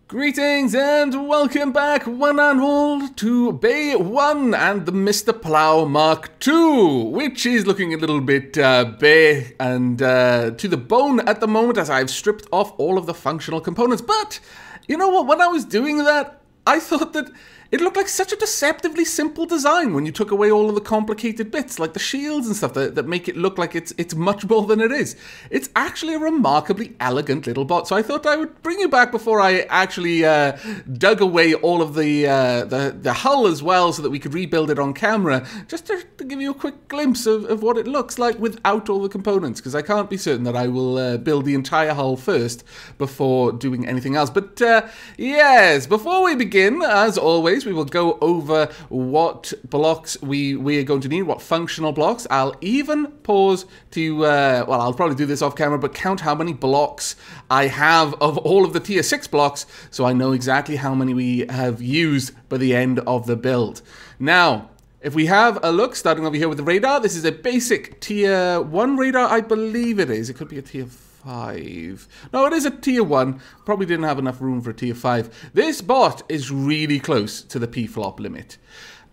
Greetings and welcome back, one and all, to Bay 1 and the Mr. Plow Mark II, which is looking a little bit bare and to the bone at the moment as I've stripped off all of the functional components. But, you know what, when I was doing that, I thought that it looked like such a deceptively simple design when you took away all of the complicated bits, like the shields and stuff that make it look like it's much more than it is. It's actually a remarkably elegant little bot, so I thought I would bring you back before I actually dug away all of the hull as well so that we could rebuild it on camera, just to give you a quick glimpse of what it looks like without all the components, because I can't be certain that I will build the entire hull first before doing anything else. But yes, before we begin, as always, we will go over what blocks we are going to need, what functional blocks. I'll even pause to, well, I'll probably do this off camera, but count how many blocks I have of all of the tier 6 blocks, so I know exactly how many we have used by the end of the build. Now, if we have a look, starting over here with the radar, this is a basic tier 1 radar, I believe it is. It could be a tier 5. No, it is a tier 1. Probably didn't have enough room for a tier 5. This bot is really close to the P-flop limit.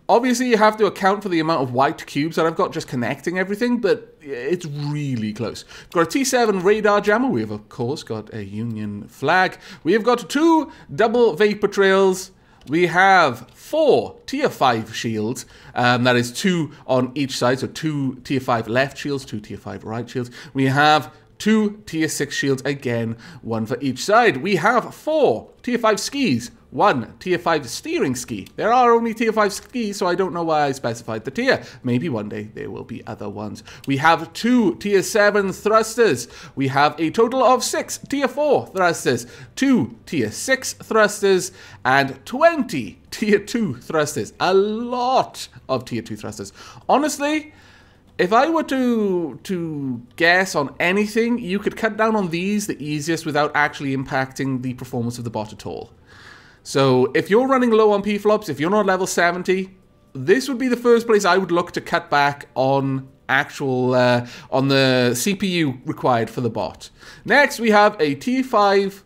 Obviously, you have to account for the amount of white cubes that I've got just connecting everything, but it's really close. We've got a T7 radar jammer. We have, of course, got a Union flag. We have got 2 double vapor trails. We have 4 tier 5 shields, that is 2 on each side, so 2 tier 5 left shields, 2 tier 5 right shields. We have 2 tier 6 shields, again, 1 for each side. We have 4 tier 5 skis, 1 tier 5 steering ski. There are only tier 5 skis, so I don't know why I specified the tier. Maybe one day there will be other ones. We have 2 tier 7 thrusters. We have a total of 6 tier 4 thrusters, 2 tier 6 thrusters, and 20 tier 2 thrusters. A lot of tier 2 thrusters. Honestly, if I were to guess on anything, you could cut down on these the easiest without actually impacting the performance of the bot at all. So if you're running low on P-flops, if you're not level 70, this would be the first place I would look to cut back on actual, on the CPU required for the bot. Next, we have a T5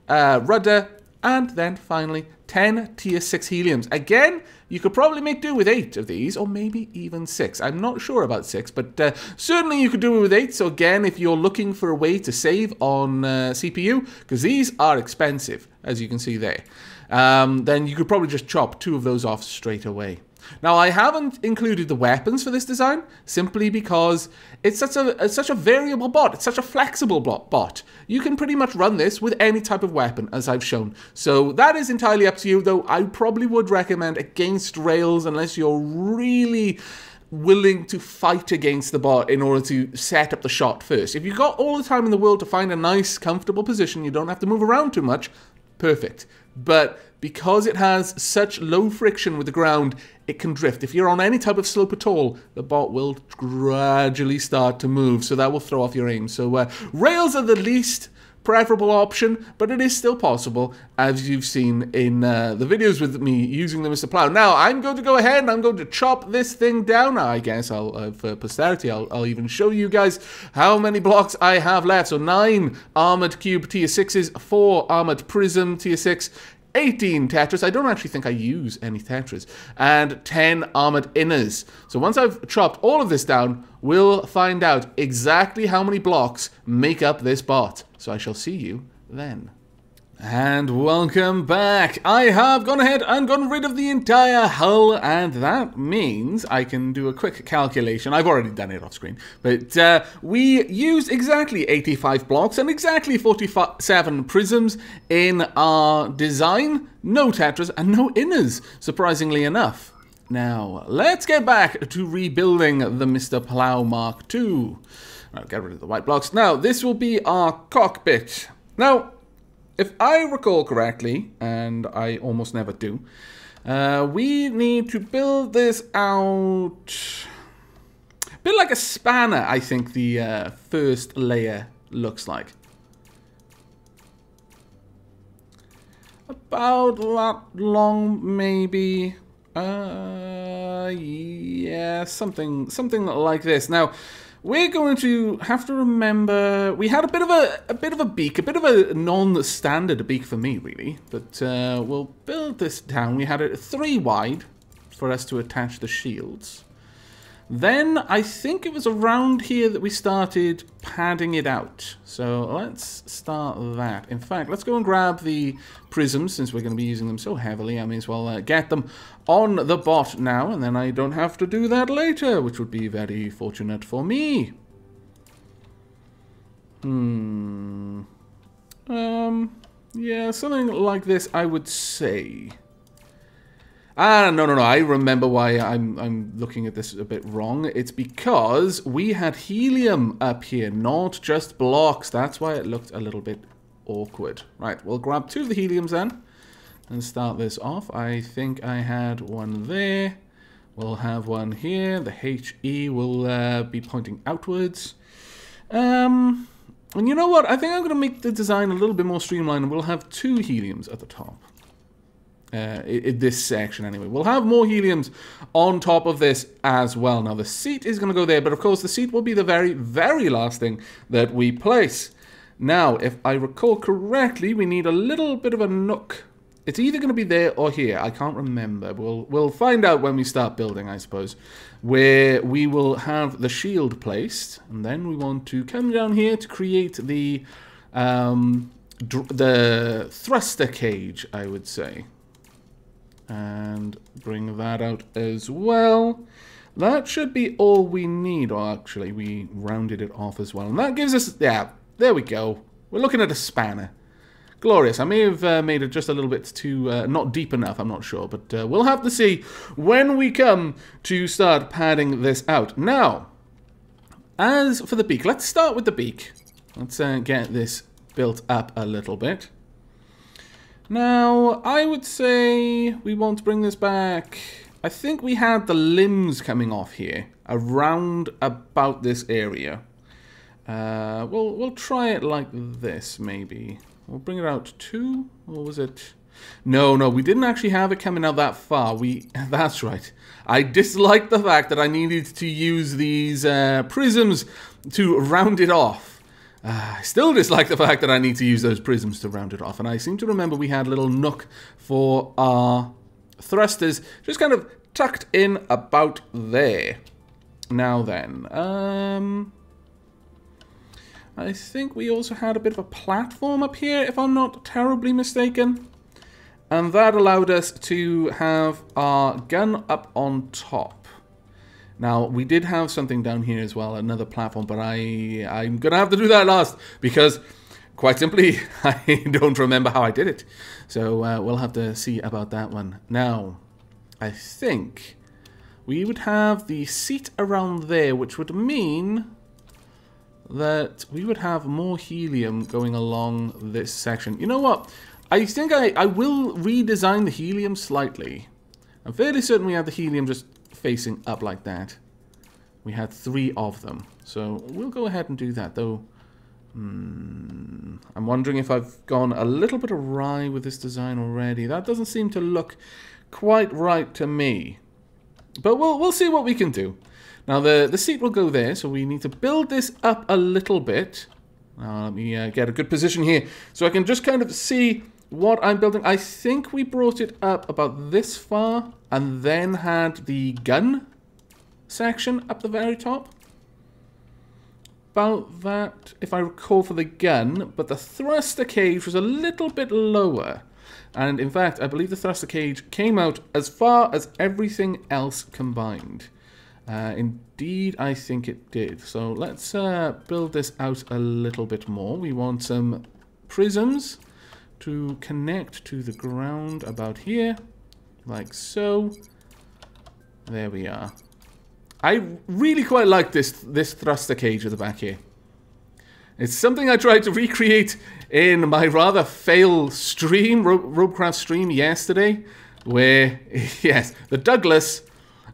rudder, and then finally 10 tier 6 heliums. Again, you could probably make do with 8 of these, or maybe even 6. I'm not sure about 6, but certainly you could do it with 8. So again, if you're looking for a way to save on CPU, because these are expensive, as you can see there, then you could probably just chop 2 of those off straight away. Now, I haven't included the weapons for this design, simply because it's such a variable bot. It's such a flexible bot. You can pretty much run this with any type of weapon, as I've shown. So that is entirely up to you, though I probably would recommend against rails unless you're really willing to fight against the bot in order to set up the shot first. If you've got all the time in the world to find a nice, comfortable position, you don't have to move around too much, perfect. But because it has such low friction with the ground, it can drift. If you're on any type of slope at all, the bot will gradually start to move, so that will throw off your aim. So rails are the least preferable option, but it is still possible, as you've seen in the videos with me using the Mr. Plow. Now, I'm going to go ahead and I'm going to chop this thing down. I guess for posterity, I'll even show you guys how many blocks I have left. So 9 armored cube tier 6s, 4 armored prism tier 6, 18 tetras. I don't actually think I use any tetras, and 10 armored inners. So once I've chopped all of this down, we'll find out exactly how many blocks make up this bot. So I shall see you then. And welcome back. I have gone ahead and gotten rid of the entire hull, and that means I can do a quick calculation. I've already done it off screen, but we used exactly 85 blocks and exactly 47 prisms in our design. No tetras and no inners, surprisingly enough. Now, let's get back to rebuilding the Mr. Plow Mark II. I'll get rid of the white blocks. Now, this will be our cockpit. Now, if I recall correctly, and I almost never do, we need to build this out a bit like a spanner, I think the first layer looks like. About that long, maybe. Yeah, something like this. Now, we're going to have to remember we had a bit of a beak, a bit of a non-standard beak for me, really. But we'll build this down. We had it 3 wide for us to attach the shields. Then I think it was around here that we started padding it out. So let's start that. In fact, let's go and grab the prisms, since we're going to be using them so heavily. I may as well get them on the bot now, and then I don't have to do that later, which would be very fortunate for me. Yeah, something like this, I would say. No, I remember why I'm looking at this a bit wrong. It's because we had helium up here, not just blocks. That's why it looked a little bit awkward. Right, we'll grab 2 of the heliums then and start this off. I think I had one there. We'll have one here. The HE will be pointing outwards. And you know what? I think I'm going to make the design a little bit more streamlined, and we'll have 2 heliums at the top. In this section anyway. We'll have more heliums on top of this as well. Now the seat is going to go there, but of course the seat will be the very, very last thing that we place. Now, if I recall correctly, we need a little bit of a nook. It's either going to be there or here. I can't remember. We'll find out when we start building, I suppose, where we will have the shield placed. And then we want to come down here to create the thruster cage, I would say. And bring that out as well. That should be all we need. Or actually, we rounded it off as well. And that gives us... yeah, there we go. We're looking at a spanner. Glorious. I may have made it just a little bit too... not deep enough, I'm not sure. But we'll have to see when we come to start padding this out. Now, as for the beak, let's start with the beak. Let's get this built up a little bit. Now, I would say we want to bring this back. I think we had the limbs coming off here, around about this area. We'll try it like this, maybe. We'll bring it out 2, or was it? No, we didn't actually have it coming out that far. That's right. I disliked the fact that I needed to use these prisms to round it off. I still dislike the fact that I need to use those prisms to round it off. And I seem to remember we had a little nook for our thrusters just kind of tucked in about there. Now then, I think we also had a bit of a platform up here, if I'm not terribly mistaken. And that allowed us to have our gun up on top. Now, we did have something down here as well, another platform, but I'm going to have to do that last because, quite simply, I don't remember how I did it. So we'll have to see about that one. Now, I think we would have the seat around there, which would mean that we would have more helium going along this section. You know what? I think I will redesign the helium slightly. I'm fairly certain we have the helium just facing up like that. We had 3 of them, so we'll go ahead and do that, though. I'm wondering if I've gone a little bit awry with this design already. That doesn't seem to look quite right to me, but we'll see what we can do. Now the seat will go there, so we need to build this up a little bit. Let me get a good position here so I can just kind of see what I'm building. I think we brought it up about this far and then had the gun section up the very top. About that, if I recall, for the gun, but the thruster cage was a little bit lower. And in fact, I believe the thruster cage came out as far as everything else combined. Indeed, I think it did. So let's build this out a little bit more. We want some prisms to connect to the ground about here, like so. There we are. I really quite like this thruster cage at the back here. It's something I tried to recreate in my rather fail stream, Robocraft stream yesterday, where, yes, the Douglas,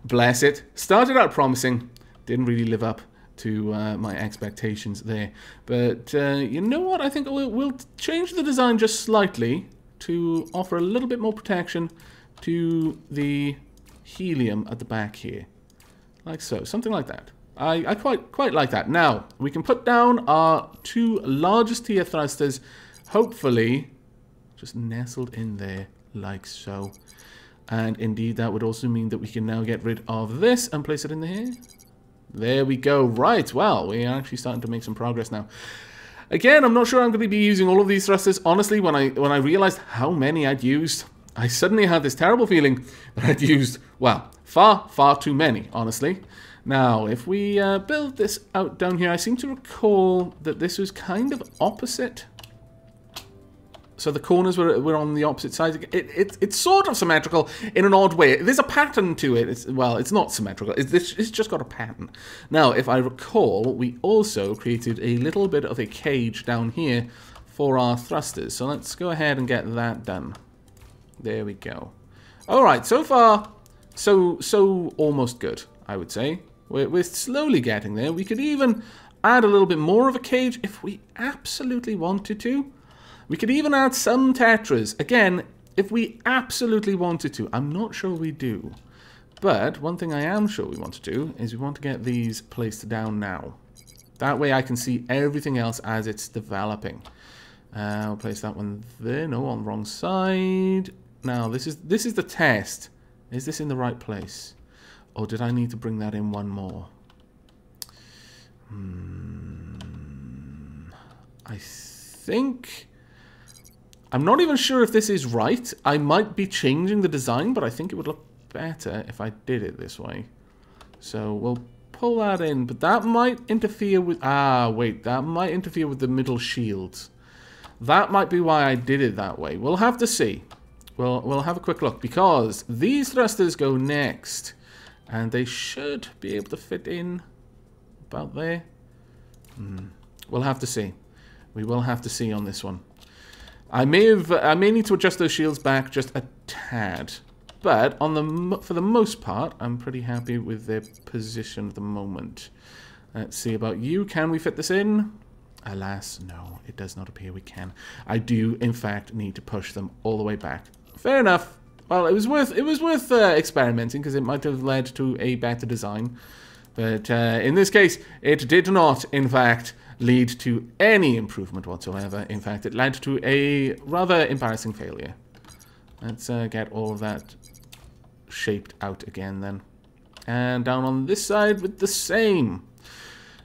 bless it, started out promising, didn't really live up to my expectations there. But you know what? I think we'll change the design just slightly to offer a little bit more protection to the helium at the back here. Like so, something like that. I quite like that. Now, we can put down our 2 largest tier thrusters, hopefully just nestled in there like so. And indeed, that would also mean that we can now get rid of this and place it in here. There we go. Right, well, we are actually starting to make some progress now. Again, I'm not sure I'm going to be using all of these thrusters. Honestly, when I realized how many I'd used, I suddenly had this terrible feeling that I'd used, well, far too many, honestly. Now, if we build this out down here, I seem to recall that this was kind of opposite. So the corners were on the opposite sides. It's sort of symmetrical in an odd way. There's a pattern to it. Well, it's not symmetrical. It's just got a pattern. Now, if I recall, we also created a little bit of a cage down here for our thrusters. So let's go ahead and get that done. There we go. All right, so far, so almost good, I would say. We're slowly getting there. We could even add a little bit more of a cage if we absolutely wanted to. We could even add some tetras. Again, if we absolutely wanted to. I'm not sure we do. But one thing I am sure we want to do is we want to get these placed down now. That way I can see everything else as it's developing. I'll place that one there. No, on the wrong side. Now, this is the test. Is this in the right place? Or did I need to bring that in one more? I think... I'm not even sure if this is right. I might be changing the design, but I think it would look better if I did it this way. So we'll pull that in, but that might interfere with... Ah, wait, that might interfere with the middle shields. That might be why I did it that way. We'll have to see. We'll have a quick look, because these thrusters go next, and they should be able to fit in about there. We'll have to see. We will have to see on this one. I may need to adjust those shields back just a tad, but for the most part, I'm pretty happy with their position at the moment. Let's see about you. Can we fit this in? Alas, no, it does not appear we can. I do, in fact, need to push them all the way back. Fair enough. Well, it was worth experimenting, because it might have led to a better design. But in this case, it did not, in fact, lead to any improvement whatsoever. In fact, it led to a rather embarrassing failure. Let's get all of that shaped out again then. And down on this side with the same.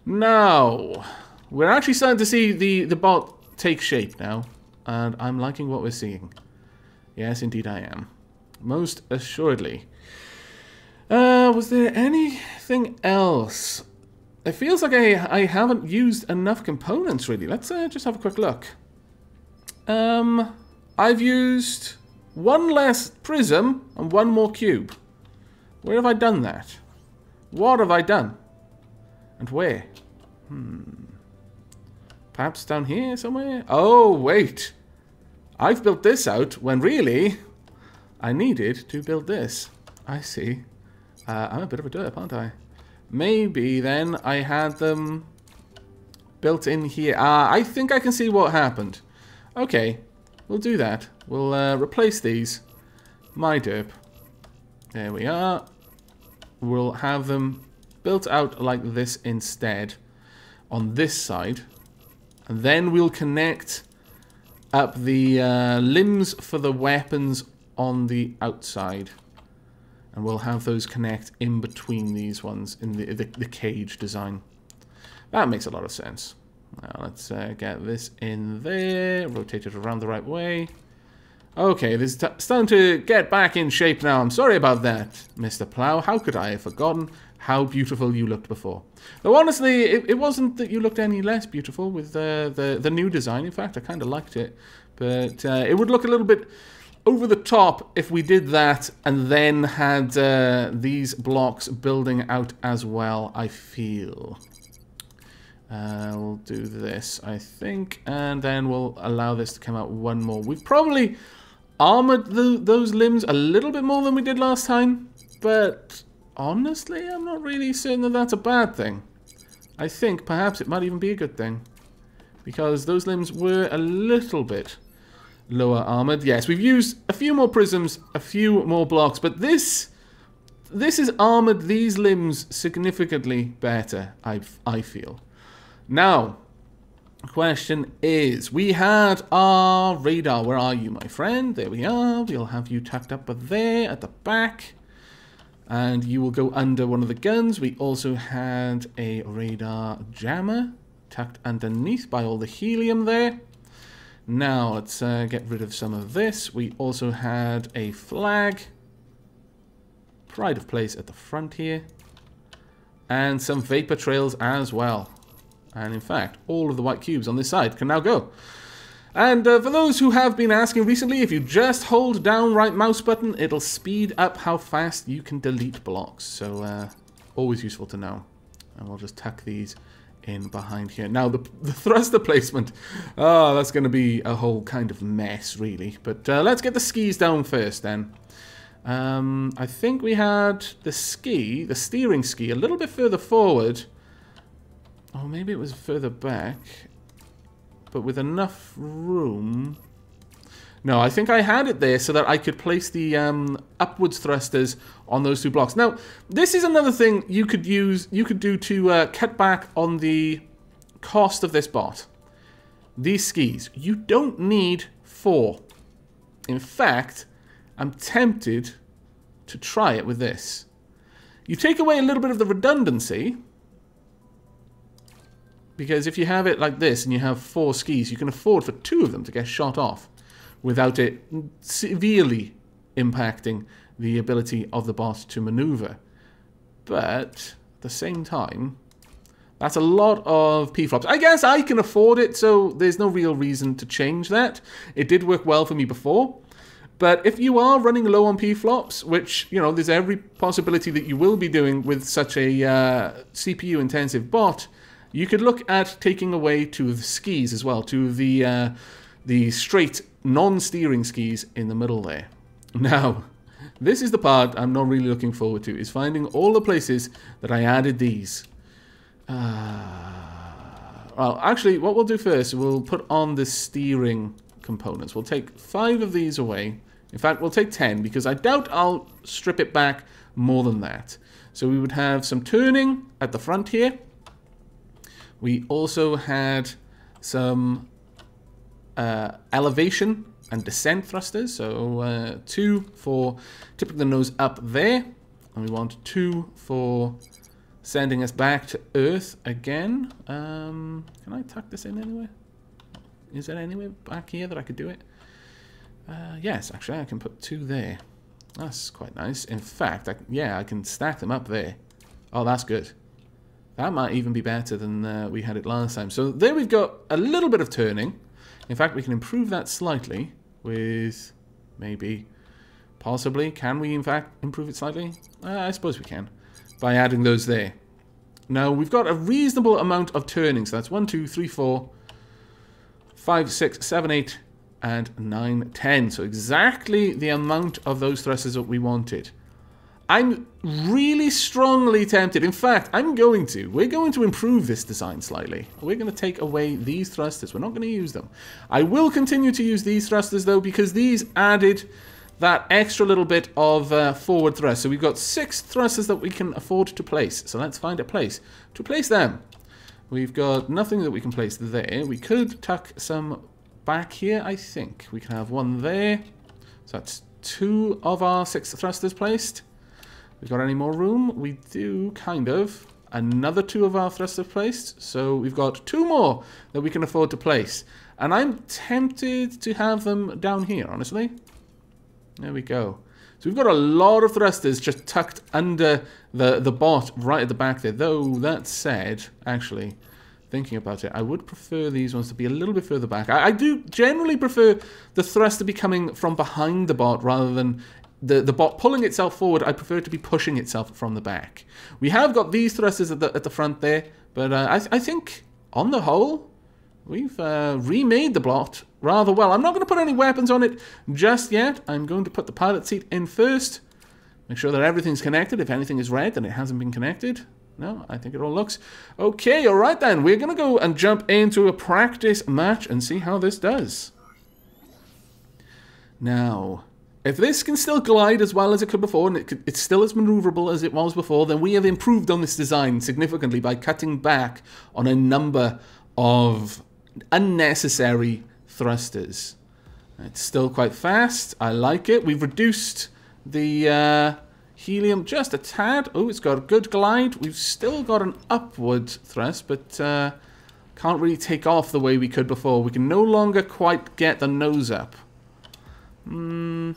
Now, we're actually starting to see the bot take shape now. And I'm liking what we're seeing. Yes, indeed I am. Most assuredly. Was there anything else? It feels like I haven't used enough components, really. Let's just have a quick look. I've used 1 less prism and 1 more cube. Where have I done that? What have I done? And where? Perhaps down here somewhere? Oh, wait. I've built this out when really I needed to build this. I see. I'm a bit of a derp, aren't I? Maybe then I had them built in here. I think I can see what happened. Okay, we'll do that. We'll replace these. My derp. There we are. We'll have them built out like this instead on this side. And then we'll connect up the limbs for the weapons on the outside. And we'll have those connect in between these ones in the cage design. That makes a lot of sense. Now let's get this in there. Rotate it around the right way. Okay, this is starting to get back in shape now. I'm sorry about that, Mr. Plow. How could I have forgotten how beautiful you looked before? Though honestly, it wasn't that you looked any less beautiful with the new design. In fact, I kind of liked it. But it would look a little bit over the top if we did that and then had these blocks building out as well, I feel. We'll do this, I think, and then we'll allow this to come out 1 more. We've probably armored those limbs a little bit more than we did last time, but honestly, I'm not really certain that that's a bad thing. I think perhaps it might even be a good thing, because those limbs were a little bit lower armored. Yes, we've used a few more prisms, a few more blocks, but this this has armored these limbs significantly better, I feel. Now, question is, we had our radar. Where are you, my friend? There we are. We'll have you tucked up there at the back. And you will go under one of the guns. We also had a radar jammer tucked underneath by all the helium there. Now, let's get rid of some of this. We also had a flag. Pride of place at the front here. And some vapor trails as well. And in fact, all of the white cubes on this side can now go. And for those who have been asking recently, if you just hold down right mouse button, it'll speed up how fast you can delete blocks. So always useful to know. And we'll just tuck these in behind here. Now the thruster placement, oh, that's going to be a whole kind of mess really. But let's get the skis down first then. I think we had the steering ski a little bit further forward. Oh, maybe it was further back. But with enough room. No, I think I had it there so that I could place the upwards thrusters on those two blocks. Now, this is another thing you could do to cut back on the cost of this bot. These skis. You don't need 4. In fact, I'm tempted to try it with this. You take away a little bit of the redundancy. Because if you have it like this and you have 4 skis, you can afford for 2 of them to get shot off without it severely impacting the ability of the bot to maneuver. But at the same time, that's a lot of P-flops. I guess I can afford it, so there's no real reason to change that. It did work well for me before. But if you are running low on P-flops, which, you know, there's every possibility that you will be doing with such a CPU-intensive bot, you could look at taking away 2 of the skis as well, 2 of the straight non-steering skis in the middle there. Now, this is the part I'm not really looking forward to, is finding all the places that I added these. Well, actually, what we'll do first, we'll put on the steering components. We'll take 5 of these away. In fact, we'll take 10, because I doubt I'll strip it back more than that. So we would have some turning at the front here. We also had some elevation and descent thrusters. So 2 for tipping the nose up there. And we want 2 for sending us back to Earth again. Can I tuck this in anywhere? Is there anywhere back here that I could do it? Yes, actually I can put 2 there. That's quite nice. In fact, I can stack them up there. Oh, that's good. That might even be better than we had it last time. So there we've got a little bit of turning. In fact, we can improve that slightly with maybe, possibly. Can we, in fact, improve it slightly? I suppose we can, by adding those there. Now, we've got a reasonable amount of turning. So that's 1, 2, 3, 4, 5, 6, 7, 8, and 9, 10. So exactly the amount of those thrusters that we wanted. I'm really strongly tempted. In fact, we're going to improve this design slightly. We're going to take away these thrusters. We're not going to use them. I will continue to use these thrusters, though, because these added that extra little bit of forward thrust. So we've got 6 thrusters that we can afford to place. So let's find a place to place them. We've got nothing that we can place there. We could tuck some back here, I think. We can have 1 there. So that's 2 of our 6 thrusters placed. We've got any more room? We do, kind of. Another 2 of our thrusters placed. So we've got 2 more that we can afford to place. And I'm tempted to have them down here, honestly. There we go. So we've got a lot of thrusters just tucked under the bot right at the back there. Though, that said, actually, thinking about it, I would prefer these ones to be a little bit further back. I do generally prefer the thrust to be coming from behind the bot rather than the bot pulling itself forward. I prefer it to be pushing itself from the back. We have got these thrusters at the front there, but I think, on the whole, we've remade the bot rather well. I'm not going to put any weapons on it just yet. I'm going to put the pilot seat in first. Make sure that everything's connected. If anything is red, then it hasn't been connected. No, I think it all looks okay. All right, then. We're going to go and jump into a practice match and see how this does. Now, If this can still glide as well as it could before, and it's still as maneuverable as it was before, then we have improved on this design significantly by cutting back on a number of unnecessary thrusters. It's still quite fast. I like it. We've reduced the helium just a tad. Oh, it's got a good glide. We've still got an upward thrust, but can't really take off the way we could before. We can no longer quite get the nose up. I'm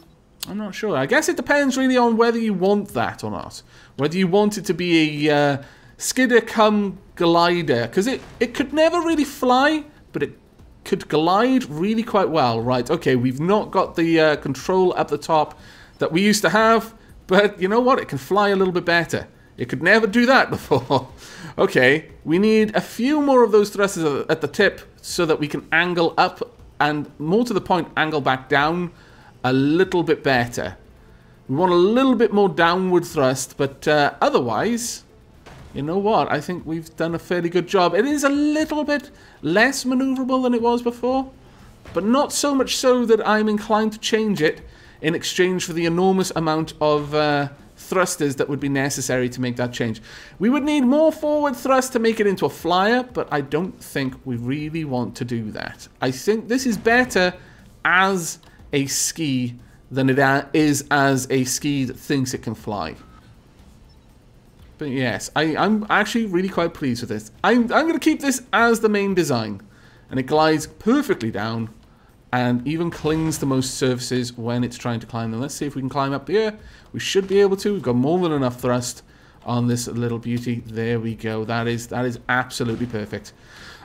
not sure. I guess it depends really on whether you want that or not. Whether you want it to be a skidder come glider. Because it could never really fly, but it could glide really quite well. Right, okay, we've not got the control up the top that we used to have. But you know what? It can fly a little bit better. It could never do that before. Okay, we need a few more of those thrusters at the tip so that we can angle up and, more to the point, angle back down a little bit better. We want a little bit more downward thrust, but otherwise, you know what? I think we've done a fairly good job. It is a little bit less maneuverable than it was before, but not so much so that I'm inclined to change it in exchange for the enormous amount of thrusters that would be necessary to make that change. We would need more forward thrust to make it into a flyer, but I don't think we really want to do that. I think this is better as a ski than it is as a ski that thinks it can fly. But yes, I'm actually really quite pleased with this. I'm going to keep this as the main design, and it glides perfectly down and even clings to most surfaces when it's trying to climb them. Let's see if we can climb up here. We should be able to. We've got more than enough thrust on this little beauty. There we go. That is absolutely perfect.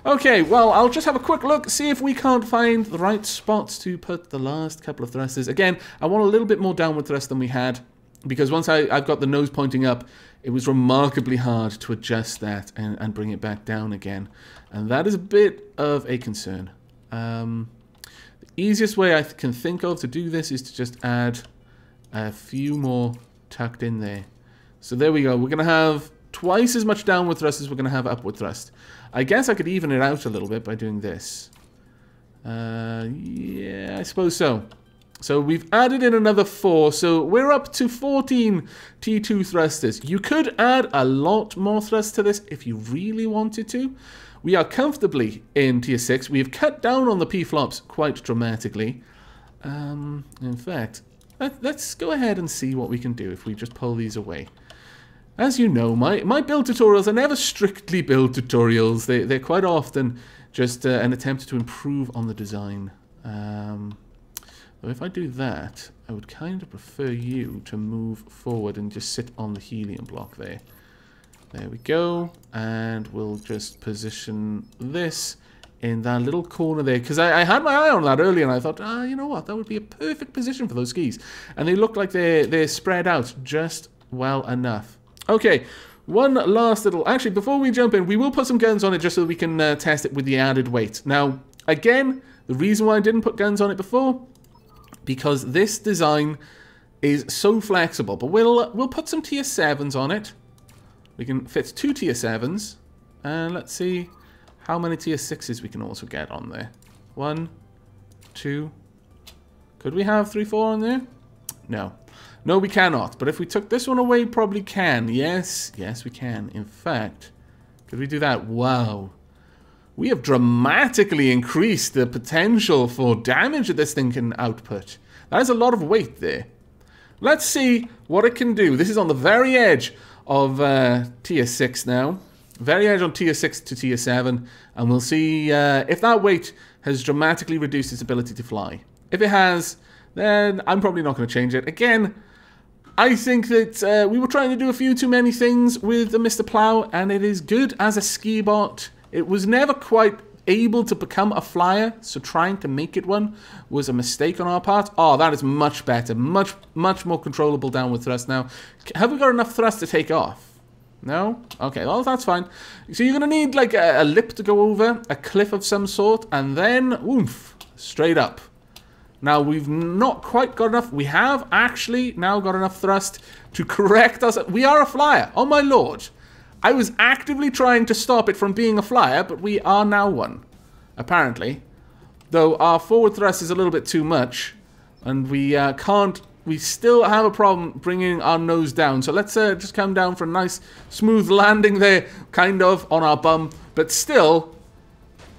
Okay, well, I'll just have a quick look, see if we can't find the right spots to put the last couple of thrusters. Again, I want a little bit more downward thrust than we had, because once I've got the nose pointing up, it was remarkably hard to adjust that and bring it back down again. And that is a bit of a concern. The easiest way I can think of to do this is to just add a few more tucked in there. So there we go. We're going to have twice as much downward thrust as we're going to have upward thrust. I guess I could even it out a little bit by doing this. Yeah, I suppose so. So we've added in another 4, so we're up to 14 T2 thrusters. You could add a lot more thrust to this if you really wanted to. We are comfortably in tier 6. We have cut down on the P-flops quite dramatically. In fact, let's go ahead and see what we can do if we just pull these away. As you know, my build tutorials are never strictly build tutorials. They're quite often just an attempt to improve on the design. Though if I do that, I would kind of prefer you to move forward and just sit on the helium block there. There we go. And we'll just position this in that little corner there. Because I had my eye on that earlier and I thought, you know what? That would be a perfect position for those skis. And they look like they're spread out just well enough. Okay, one last little... Actually, before we jump in, we will put some guns on it just so that we can test it with the added weight. Now, again, the reason why I didn't put guns on it before, because this design is so flexible. But we'll put some tier 7s on it. We can fit 2 tier 7s. And let's see how many tier 6s we can also get on there. 1, 2... Could we have 3, 4 on there? No. No, we cannot. But if we took this one away, probably can. Yes, yes, we can. In fact, could we do that? Wow. We have dramatically increased the potential for damage that this thing can output. That is a lot of weight there. Let's see what it can do. This is on the very edge of tier 6 now. Very edge on tier 6 to tier 7. And we'll see if that weight has dramatically reduced its ability to fly. If it has, then I'm probably not going to change it. Again, I think that we were trying to do a few too many things with the Mr. Plow, and it is good as a ski bot. It was never quite able to become a flyer, so trying to make it one was a mistake on our part. Oh, that is much better. Much more controllable downward thrust now. Have we got enough thrust to take off? No? Okay, well, that's fine. So you're going to need like a lip to go over, a cliff of some sort, and then, oomph, straight up. Now, we've not quite got enough. We have actually now got enough thrust to correct us. We are a flyer. Oh, my lord. I was actively trying to stop it from being a flyer, but we are now one, apparently. Though our forward thrust is a little bit too much, and we can't we still have a problem bringing our nose down. So let's just come down for a nice smooth landing there, kind of, on our bum. But still,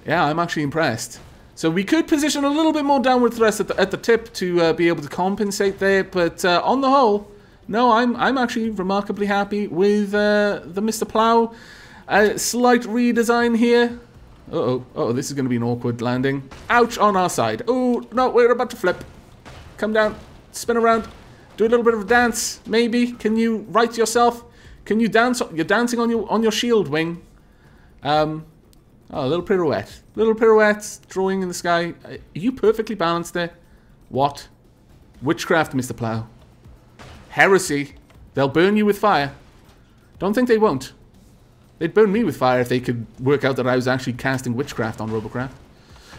yeah, I'm actually impressed. So we could position a little bit more downward thrust at the tip to be able to compensate there. But on the whole, no, I'm actually remarkably happy with the Mr. Plow. Slight redesign here. Uh-oh, this is going to be an awkward landing. Ouch, on our side. Oh, no, we're about to flip. Come down, spin around, do a little bit of a dance, maybe. Can you right yourself? Can you dance? You're dancing on your shield wing. Oh, a little pirouette. Little pirouettes, drawing in the sky. Are you perfectly balanced there? What? Witchcraft, Mr. Plow. Heresy. They'll burn you with fire. Don't think they won't. They'd burn me with fire if they could work out that I was actually casting witchcraft on Robocraft.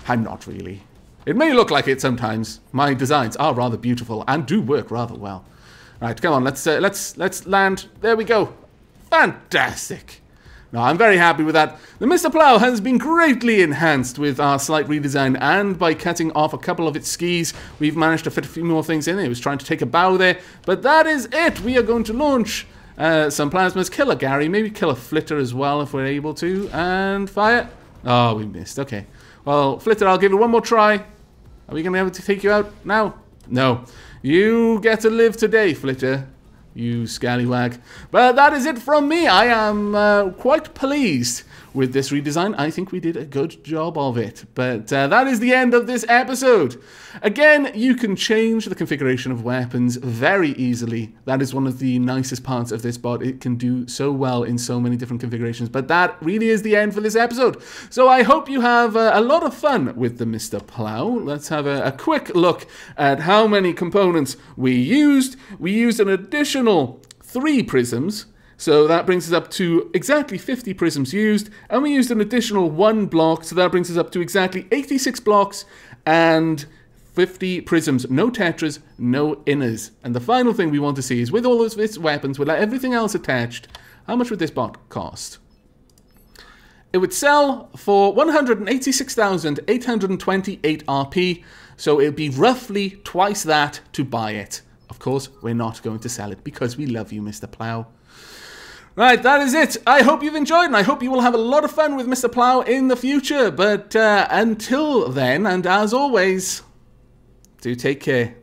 I'm not really. It may look like it sometimes. My designs are rather beautiful and do work rather well. Right, come on, let's land. There we go. Fantastic. No, I'm very happy with that. The Mr. Plow has been greatly enhanced with our slight redesign, and by cutting off a couple of its skis, we've managed to fit a few more things in. It was trying to take a bow there, but that is it. We are going to launch some plasmas, kill a Gary, maybe kill a Flitter as well if we're able to, and fire. Oh, we missed. Okay. Well, Flitter, I'll give it one more try. Are we going to be able to take you out now? No. You get to live today, Flitter. You scallywag. But that is it from me. I am quite pleased with this redesign. I think we did a good job of it. But that is the end of this episode. Again, you can change the configuration of weapons very easily. That is one of the nicest parts of this bot. It can do so well in so many different configurations. But that really is the end for this episode. So I hope you have a lot of fun with the Mr. Plow. Let's have a quick look at how many components we used. We used an additional 3 prisms. So that brings us up to exactly 50 prisms used, and we used an additional 1 block, so that brings us up to exactly 86 blocks and 50 prisms. No tetras, no inners. And the final thing we want to see is, with all of its weapons, with everything else attached, how much would this bot cost? It would sell for 186,828 RP, so it would be roughly twice that to buy it. Of course, we're not going to sell it because we love you, Mr. Plow. Right, that is it. I hope you've enjoyed, and I hope you will have a lot of fun with Mr. Plow in the future. But until then, and as always, do take care.